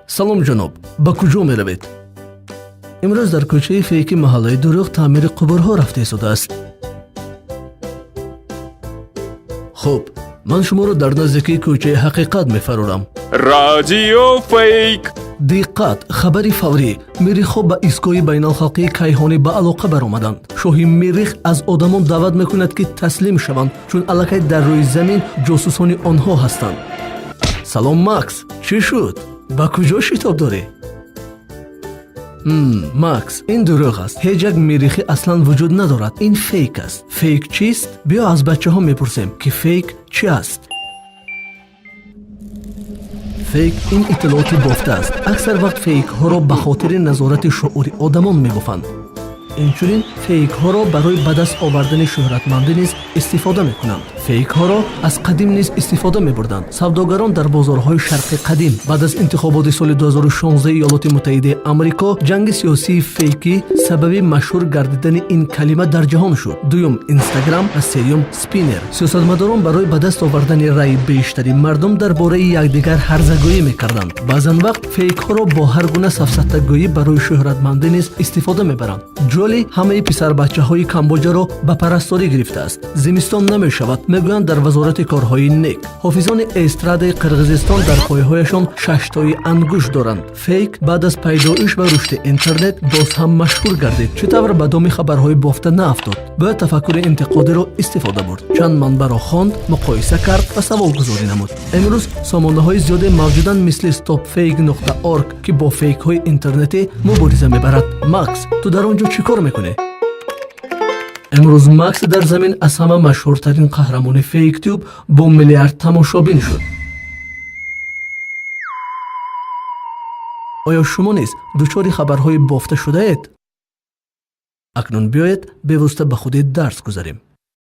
салом ҷаноб, ба куҷо меравед? имрӯз дар кӯчаи фейки маҳаллаи дурӯғ таъмири қубурҳо рафта истодааст. хуб, ман шуморо дар наздикии кӯчаи ҳақиқат мефарорам. радио фейк. диққат, хабари фаврӣ. миррихҳо ба истгоҳи байналхалқии кайҳонӣ ба алоқа баромаданд. шоҳи миррих аз одамон даъват мекунад ки таслим шаванд, чун аллакай дар рӯи замин ҷосусони онҳо ҳастанд. салом Макс, чӣ шуд? ба куҷо шитоб дорӣ? Макс, ин дурӯғ аст. ҳеҷ як миррихӣ аслан вуҷуд надорад. Ин фейк аст. Фейк чист? биё аз бачаҳо мепурсем ки фейк чӣ аст. фейк ин иттилооти бофта аст. аксар вақт фейкҳоро ба хотири назорати шуъури одамон мебофанд. инчунин фейкҳоро барои ба даст овардани шӯҳратмандӣ низ истифода мекунанд. фейкҳоро аз қадим низ истифода мебурданд. савдогарон дар бозорҳои шарқи қадим баъд аз интихоботи соли 2016 иёлоти муттаҳидаи амрико ҷанги сиёсии фейкӣ сабаби машҳур гардидани ин калима дар ҷаҳон шуд. дуюм Instagram ва сеюм спиннер. сиёсатмадорон барои ба даст овардани раъи бештари мардум дар бораи якдигар ҳарзагӯӣ мекарданд. баъзан вақт фейкҳоро бо ҳар гуна сафсатагӯӣ барои шӯҳратмандӣ низ истифода мебаранд. ҷоли ҳамаи писарбачаҳои камбоҷаро ба парасторӣ гирифтааст. зимистон намешавад, мегӯянд дар вазорати корҳои нек. ҳофизони эстрадаи қирғизистон дар пойҳояшон шаштои ангушт доранд. фейк баъд аз пайдоиш ва рушди интернет боз ҳам машҳур гардид. чӣ тавр ба доми хабарҳои бофта наафтод? бояд тафаккури интиқодиро истифода бурд. чанд манбаро хонд, муқоиса кард ва саволгузорӣ намуд. имрӯз сомонаҳои зиёде мавҷуданд мисли stopfake.org ки бо фейкҳои интернетӣ мубориза мебарад. Макс, ту дар он ҷо чӣ кор мекунӣ? имрӯз Макс дар замин аз ҳама машҳуртарин қаҳрамони фейктюб бо миллиард тамошобин шуд. оё шумо низ дучори хабарҳои бофта шудаед? акнун биёед бевосита ба худи дарс гузарем.